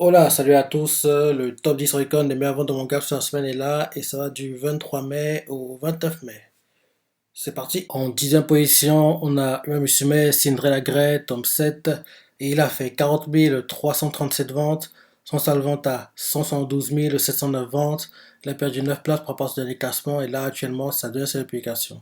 Hola, salut à tous. Le top 10 Recon des meilleures ventes de manga sur la semaine est là et ça va du 23 mai au 29 mai. C'est parti. En 10e position, on a Uma Musume Cinderella Grey, tome 7 et il a fait 40 337 ventes. Son saldo vente à 172 709 ventes. Il a perdu 9 places par rapport au dernier classement et là actuellement sa deuxième publication.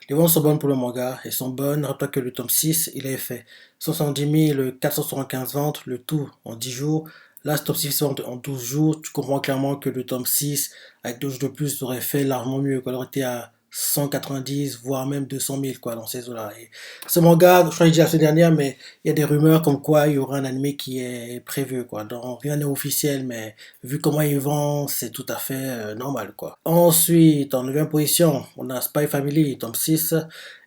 Les ventes sont bonnes pour le manga et sont bonnes. Rappelez que le tome 6, il avait fait 70 475 ventes, le tout en 10 jours. Là, ce top 6 ventes en 12 jours, tu comprends clairement que le tome 6, avec 2 jours de plus, aurait fait largement mieux. Il aurait été à 190, voire même 200 000 quoi, dans ces eaux-là. Et ce manga, je crois que j'ai dit la semaine dernière, mais il y a des rumeurs comme quoi il y aura un anime qui est prévu. Quoi. Donc, rien n'est officiel, mais vu comment il vend, c'est tout à fait normal. Quoi. Ensuite, en 9 position, on a Spy Family, tome 6,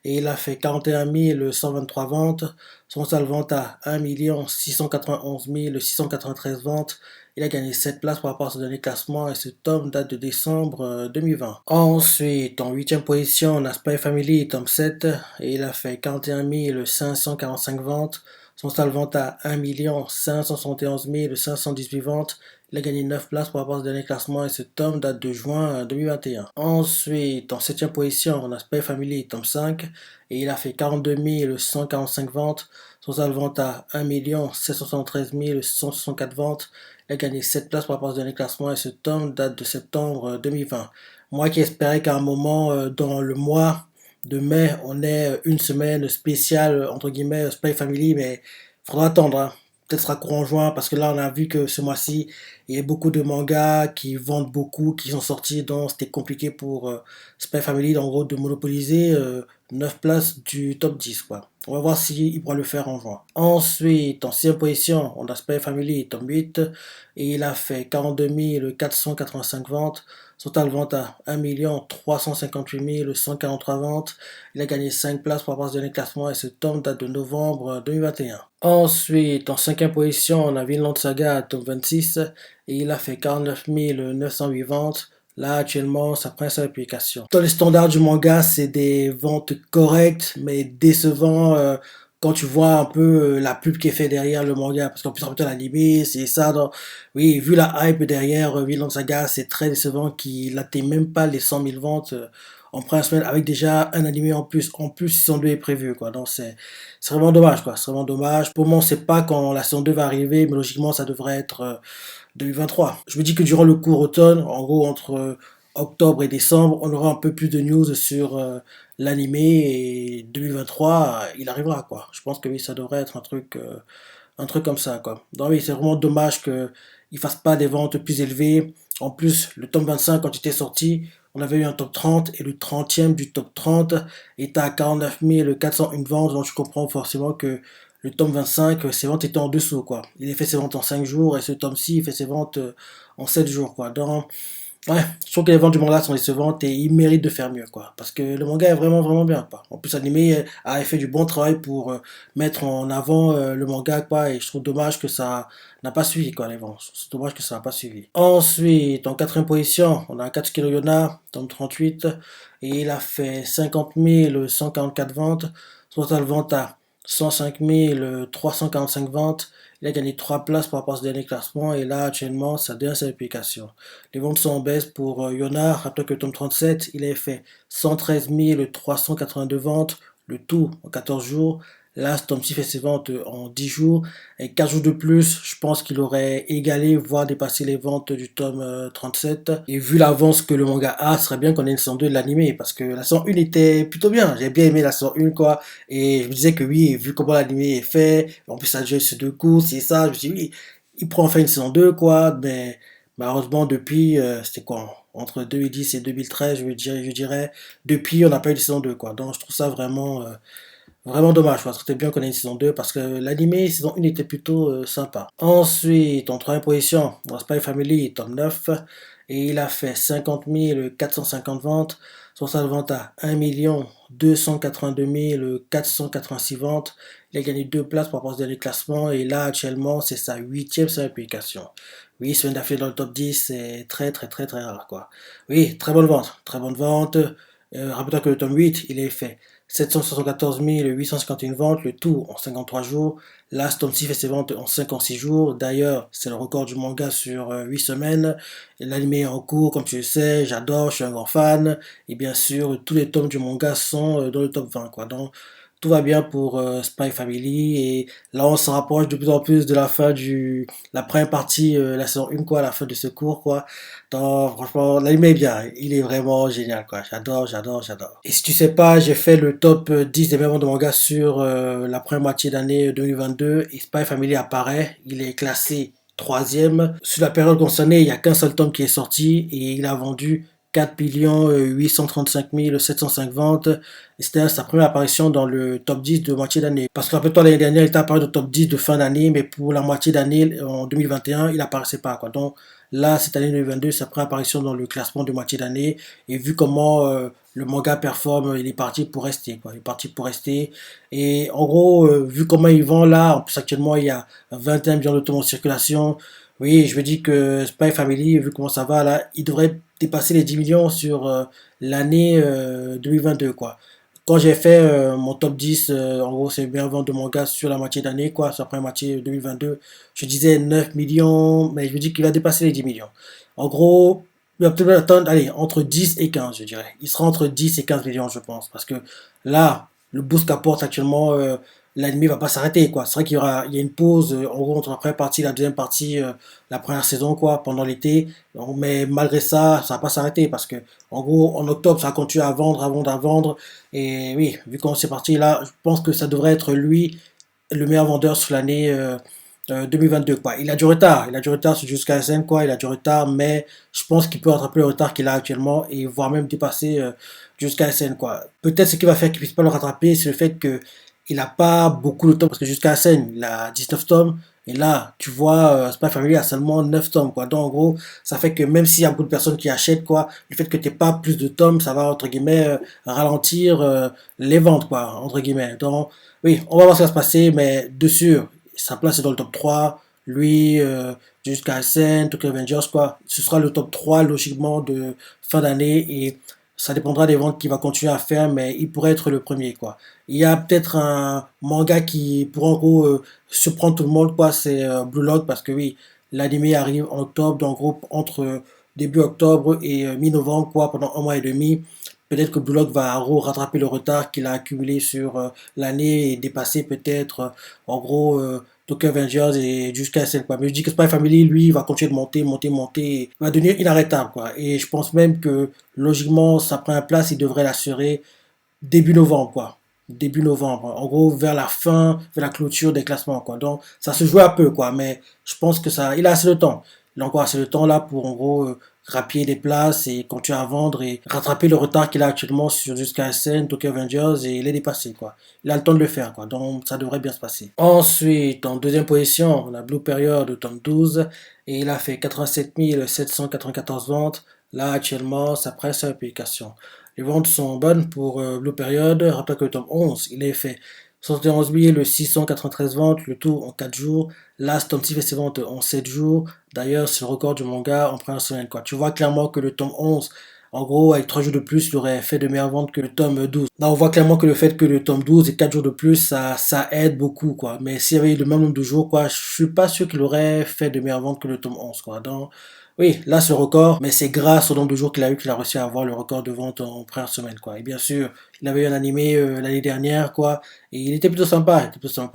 et il a fait 41 123 ventes. Son salle vente à 1 691 693 ventes. Il a gagné 7 places par rapport à son dernier classement et ce tome date de décembre 2020. Ensuite, en 8e position, on a Spy Family, tome 7, et il a fait 41 545 ventes. Son salle vente à 1 571 518 ventes. Il a gagné 9 places par rapport à son dernier classement et ce tome date de juin 2021. Ensuite, en 7e position, on a Spy Family, tome 5, et il a fait 42 145 ventes. Son salle vente à 1 773 164 ventes. Il a gagné 7 places par rapport au dernier classement et ce tome date de septembre 2020. Moi qui espérais qu'à un moment dans le mois de mai, on ait une semaine spéciale, entre guillemets, Spy Family, mais il faudra attendre. Hein. Peut-être sera courant juin parce que là on a vu que ce mois-ci il y a beaucoup de mangas qui vendent beaucoup, qui sont sortis, donc c'était compliqué pour Spy Family en gros de monopoliser 9 places du top 10 quoi. On va voir s'il pourra le faire en juin. Ensuite, en 6e position, on a Spy Family, tome 8, et il a fait 42 485 ventes. Son total vente à 1 358 143 ventes. Il a gagné 5 places pour avoir ce dernier classement et ce tome date de novembre 2021. Ensuite, en 5e position, on a Vinland Saga, tome 26, et il a fait 49 908 ventes. Là, actuellement, ça prend sa application. Dans les standards du manga, c'est des ventes correctes, mais décevant quand tu vois un peu la pub qui est faite derrière le manga. Parce qu'en plus, en même l'animé, c'est ça. Donc, oui, vu la hype derrière Vinland Saga, c'est très décevant qu'il n'atteigne même pas les 100 000 ventes en première semaine avec déjà un animé en plus. En plus, saison 2 est prévu, quoi. Donc, c'est vraiment dommage, quoi. C'est vraiment dommage. Pour moi, on ne sait pas quand la saison 2 va arriver, mais logiquement, ça devrait être 2023. Je me dis que durant le court automne, en gros entre octobre et décembre, on aura un peu plus de news sur l'animé et 2023, il arrivera quoi. Je pense que oui, ça devrait être un truc comme ça quoi. Donc oui, c'est vraiment dommage que ne fasse pas des ventes plus élevées. En plus, le tome 25 quand il était sorti, on avait eu un top 30 et le 30e du top 30 était à 49 401 ventes, donc je comprends forcément que le tome 25, ses ventes étaient en dessous, quoi. Il a fait ses ventes en 5 jours et ce tome-ci, il fait ses ventes en 7 jours, quoi. Donc, ouais, je trouve que les ventes du manga sont décevantes et il mérite de faire mieux, quoi. Parce que le manga est vraiment, vraiment bien, quoi. En plus, l'anime a fait du bon travail pour mettre en avant le manga, quoi. Et je trouve dommage que ça n'a pas suivi, quoi, les ventes. C'est dommage que ça n'a pas suivi. Ensuite, en 4e position, on a Katsuki no Yona, tome 38. Et il a fait 50 144 ventes. Son total vente à 105 345 ventes. Il a gagné 3 places par rapport à ce dernier classement. Et là, actuellement, ça devient sa application. Les ventes sont en baisse pour Yona. Rappelez que le tome 37, il a fait 113 382 ventes, le tout en 14 jours. Là, ce tome-ci fait ses ventes en 10 jours. Et 4 jours de plus, je pense qu'il aurait égalé, voire dépassé les ventes du tome 37. Et vu l'avance que le manga a, ce serait bien qu'on ait une saison 2 de l'animé. Parce que la saison 1 était plutôt bien. J'ai bien aimé la saison 1, quoi. Et je me disais que oui, vu comment l'animé est fait, en plus ça a joué sur 2 coups, c'est ça. Je me suis dit, oui, il prend enfin une saison 2, quoi. Mais malheureusement, depuis, c'était quoi? Entre 2010 et 2013, je dirais, depuis, on n'a pas eu de saison 2 quoi. Donc, je trouve ça vraiment, vraiment dommage. Quoi. C'était bien qu'on ait une saison 2 parce que l'animé, saison 1 était plutôt sympa. Ensuite, en 3e position, on a Spy Family, tome 9, et il a fait 50 450 ventes. Son saldo de vente à 1 282 486 ventes. Il a gagné 2 places pour rapport au dernier classement et là, actuellement, c'est sa 8e application. Oui, semaine d'affilée dans le top 10, c'est très très très très rare quoi. Oui, très bonne vente, très bonne vente. Rappelle-toi que le tome 8, il est fait 774 851 ventes, le tout en 53 jours. Là, Tom fait ses ventes en 56 jours. D'ailleurs, c'est le record du manga sur 8 semaines. L'anime est en cours, comme tu le sais, j'adore, je suis un grand fan. Et bien sûr, tous les tomes du manga sont dans le top 20, quoi. Donc, tout va bien pour Spy Family. Et là, on se rapproche de plus en plus de la fin la première partie, la saison 1, quoi, la fin de ce cours, quoi. Donc, franchement, l'anime est bien. Il est vraiment génial, quoi. J'adore, j'adore, j'adore. Et si tu sais pas, j'ai fait le top 10 des meilleurs ventes de manga sur la première moitié d'année 2022. Et Spy Family apparaît. Il est classé troisième. Sur la période concernée, il n'y a qu'un seul tome qui est sorti et il a vendu 4 835 705 ventes. Et c'était sa première apparition dans le top 10 de moitié d'année. Parce que rappelle-toi, l'année dernière, il était apparu dans le top 10 de fin d'année, mais pour la moitié d'année, en 2021, il apparaissait pas, quoi. Donc là, cette année 2022, sa première apparition dans le classement de moitié d'année. Et vu comment le manga performe, il est parti pour rester, quoi. Il est parti pour rester. Et en gros, vu comment il vend là, en plus actuellement, il y a 21 millions de tomes en circulation. Oui, je me dis que Spy Family, vu comment ça va là, il devrait dépasser les 10 millions sur l'année 2022, quoi. Quand j'ai fait mon top 10, en gros, c'est bien vendre de manga sur la moitié d'année, quoi, sur la première moitié 2022, je disais 9 millions, mais je me dis qu'il va dépasser les 10 millions. En gros, il va peut-être attendre, allez, entre 10 et 15, je dirais. Il sera entre 10 et 15 millions, je pense, parce que là, le boost qu'apporte actuellement l'anime va pas s'arrêter, quoi. C'est vrai il y a une pause, en gros, entre la première partie et la deuxième partie, la première saison, quoi, pendant l'été. Mais malgré ça, ça va pas s'arrêter, parce que, en gros, en octobre, ça va continuer à vendre, à vendre, à vendre. Et oui, vu comment c'est parti là, je pense que ça devrait être lui le meilleur vendeur sur l'année 2022, quoi. Il a du retard sur jusqu'à SN, quoi. Il a du retard, mais je pense qu'il peut rattraper le retard qu'il a actuellement et voire même dépasser jusqu'à SN, quoi. Peut-être ce qui va faire qu'il puisse pas le rattraper, c'est le fait que il a pas beaucoup de tomes parce que jusqu'à SN, il a 19 tomes. Et là, tu vois, Spy Family a seulement 9 tomes, quoi. Donc, en gros, ça fait que même s'il y a beaucoup de personnes qui achètent, quoi, le fait que tu pas plus de tomes, ça va, entre guillemets, ralentir les ventes, quoi, entre guillemets. Donc, oui, on va voir ce qui va se passer, mais de sûr, sa place est dans le top 3. Lui, jusqu'à SN, Tokyo Avengers, quoi. Ce sera le top 3, logiquement, de fin d'année. Et ça dépendra des ventes qu'il va continuer à faire, mais il pourrait être le premier, quoi. Il y a peut-être un manga qui pourrait, en gros, surprendre tout le monde, quoi. C'est Blue Lock, parce que oui, l'anime arrive en octobre, donc, en gros, entre début octobre et mi-novembre, quoi, pendant un mois et demi. Peut-être que Blue Lock va rattraper le retard qu'il a accumulé sur l'année et dépasser peut-être, en gros, Tokyo Avengers et jusqu'à celle, quoi. Mais je dis que Spy Family, lui, il va continuer de monter, monter, monter. Il va devenir inarrêtable, quoi. Et je pense même que, logiquement, sa première place, il devrait l'assurer début novembre, quoi. Début novembre. En gros, vers la fin, vers la clôture des classements, quoi. Donc, ça se joue un peu, quoi. Mais je pense que ça, il a assez de temps. Il a encore assez de temps là pour, en gros, grappiller des places et continuer à vendre et rattraper le retard qu'il a actuellement sur jusqu'à SN, Tokyo Avengers et les dépasser, quoi. Il a le temps de le faire, quoi. Donc, ça devrait bien se passer. Ensuite, en deuxième position, on a Blue Period de tome 12 et il a fait 87 794 ventes. Là, actuellement, sa presse à publication. Les ventes sont bonnes pour Blue Period. Rappelle que le tome 11, il est fait 71 693 ventes, le tout en 4 jours. Last Tome 6 fait ses ventes en 7 jours. D'ailleurs, c'est le record du manga en première semaine, quoi. Tu vois clairement que le tome 11, en gros, avec 3 jours de plus, il aurait fait de meilleures ventes que le tome 12. Là, on voit clairement que le fait que le tome 12 ait 4 jours de plus, ça aide beaucoup, quoi. Mais s'il y avait eu le même nombre de jours, quoi, je suis pas sûr qu'il aurait fait de meilleures ventes que le tome 11, quoi. Donc, oui, là, ce record, mais c'est grâce au nombre de jours qu'il a eu qu'il a réussi à avoir le record de vente en première semaine, quoi. Et bien sûr, il avait eu un animé l'année dernière, quoi. Et il était plutôt sympa,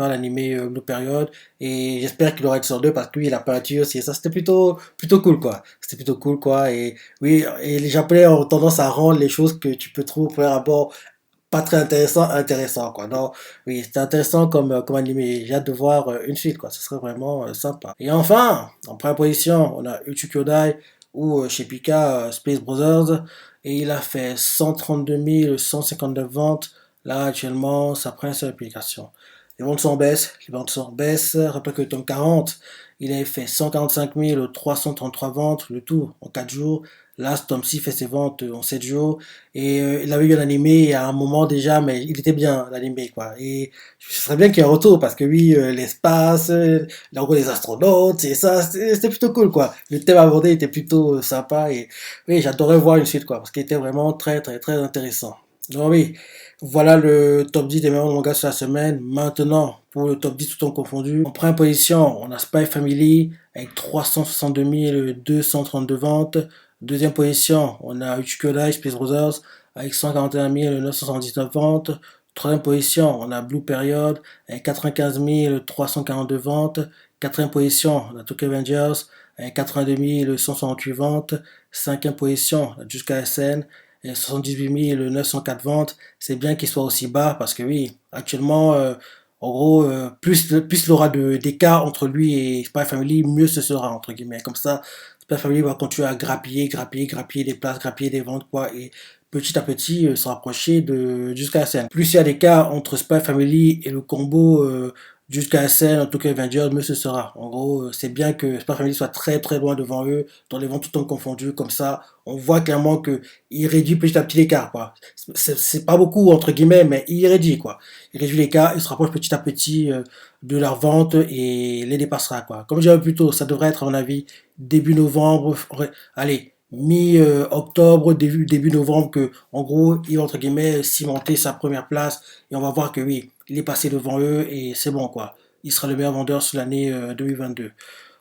l'animé Blue Period. Et j'espère qu'il aura été sur deux parce que lui, il a peinture aussi. Et ça, c'était plutôt cool, quoi. C'était plutôt cool, quoi. Et oui, et les Japonais ont tendance à rendre les choses que tu peux trouver au premier abord pas très intéressant, quoi. Donc, oui, c'était intéressant comme animé. J'ai hâte de voir une suite, quoi. Ce serait vraiment sympa. Et enfin, en première position, on a Uchu Kyodai ou chez Pika Space Brothers. Et il a fait 132 159 ventes. Là, actuellement, sa principale application. Les ventes sont en baisse. Les ventes sont en baisse. Rappelle que le tome 40, il avait fait 145 333 ventes, le tout en 4 jours. Là, ce tome-ci fait ses ventes en 7 jours. Et il avait eu un animé à un moment déjà, mais il était bien, l'animé, quoi. Et ce serait bien qu'il y ait un retour, parce que oui, l'espace, en gros, les astronautes, et ça, c'était plutôt cool, quoi. Le thème abordé était plutôt sympa, et oui, j'adorais voir une suite, quoi, parce qu'il était vraiment très, très, très intéressant. Donc oui, voilà le top 10 des meilleurs mangas de la semaine. Maintenant, pour le top 10 tout temps confondu, en première position, on a Spy Family avec 362 232 ventes. Deuxième position, on a Uchiyo Life Space Brothers avec 141 979 ventes. Troisième position, on a Blue Period avec 95 342 ventes. Quatrième position, on a Tokyo Avengers avec 82 168 ventes. Cinquième position, on a Jusqu'à SN et 78 904 ventes. C'est bien qu'il soit aussi bas parce que oui, actuellement, en gros, plus il aura d'écart entre lui et Spy Family, mieux ce sera, entre guillemets. Comme ça, Spy Family va continuer à grappiller des places, grappiller des ventes, quoi, et petit à petit se rapprocher de jusqu'à la scène. Plus il y a d'écart entre Spy Family et le combo jusqu'à la scène, en tout cas Avengers, mieux ce sera. En gros, c'est bien que Spy Family soit très très loin devant eux, dans les ventes tout le temps confondues, comme ça, on voit clairement que il réduit petit à petit l'écart, quoi. C'est pas beaucoup, entre guillemets, mais il réduit, quoi. Il réduit l'écart, il se rapproche petit à petit de leur vente et les dépassera, quoi. Comme je disais plus tôt, ça devrait être, à mon avis, début novembre, allez, mi-octobre, début novembre, que, en gros, il va, entre guillemets, cimenter sa première place et on va voir que oui, il est passé devant eux et c'est bon, quoi. Il sera le meilleur vendeur sur l'année 2022.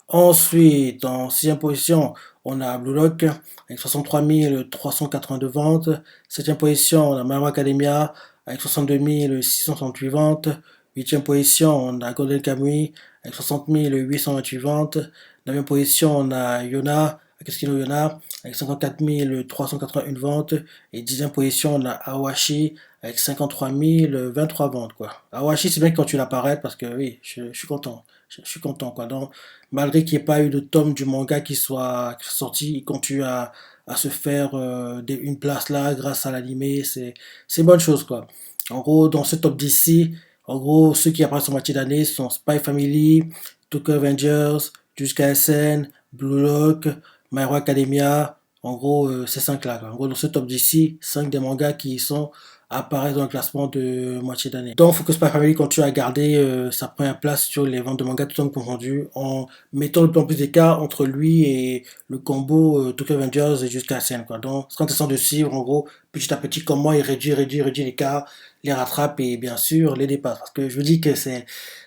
Ensuite, en sixième position, on a Blue Lock avec 63 382 ventes. Septième position, on a My Hero Academia avec 62 668 ventes. Huitième position, on a Golden Kamuy avec 60 828 ventes. Neuvième position, on a Yona, Akatsuki Yona avec 54 381 ventes. Et dixième position, on a Awashi avec 53 023 ventes, quoi. Awashi, c'est bien quand tu l'apparais parce que oui, je suis content. Je suis content, quoi. Donc, malgré qu'il n'y ait pas eu de tome du manga qui soit sorti, il continue à se faire une place là grâce à l'animé. C'est une bonne chose, quoi. En gros, dans ce top d'ici, en gros, ceux qui apparaissent en moitié d'année sont Spy Family, Tokyo Avengers, Jusqu'à SN, Blue Lock, My Hero Academia. En gros, ces 5 là, quoi. En gros, dans ce top d'ici, 5 des mangas qui sont apparaissent dans le classement de moitié d'année. Donc, il faut que Spy Family continue à garder sa première place sur les ventes de mangas tout temps confondu en mettant le plus en plus d'écart entre lui et le combo Tokyo Avengers et jusqu'à la scène, quoi. Donc, c'est intéressant de suivre, en gros, petit à petit, comment il réduit l'écart, les rattrape et bien sûr les dépasse. Parce que je vous dis que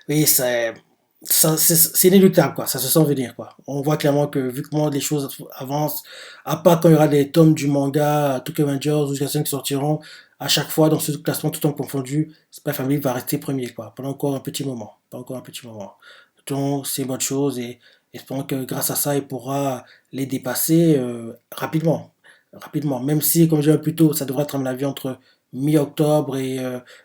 oui, c'est inéluctable, quoi. Ça se sent venir, quoi. On voit clairement que vu comment les choses avancent, à part quand il y aura des tomes du manga Tokyo Avengers ou jusqu'à 5 qui sortiront, à chaque fois dans ce classement tout en confondu, Spy Family va rester premier, quoi, pendant encore un petit moment. Pas encore un petit moment. Donc c'est une bonne chose et espérons que grâce à ça, il pourra les dépasser rapidement. Rapidement. Même si, comme je disais plus tôt, ça devrait être à mon avis entre mi-octobre et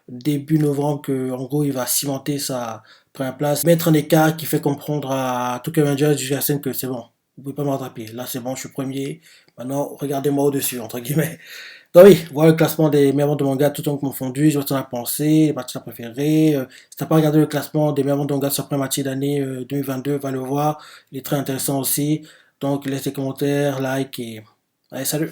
début novembre que en gros il va cimenter sa première place, mettre un écart qui fait comprendre à Tokyo Rangers du GSN que c'est bon, vous pouvez pas me rattraper. Là c'est bon, je suis premier. Maintenant, regardez-moi au-dessus, entre guillemets. Donc oui, voilà le classement des meilleurs ventes de manga tout en confondu. Je vois ce que t'en as pensé, les parties préférées. Si t'as pas regardé le classement des meilleurs ventes de manga sur la première moitié d'année 2022, va le voir. Il est très intéressant aussi. Donc laisse des commentaires, like et allez, salut!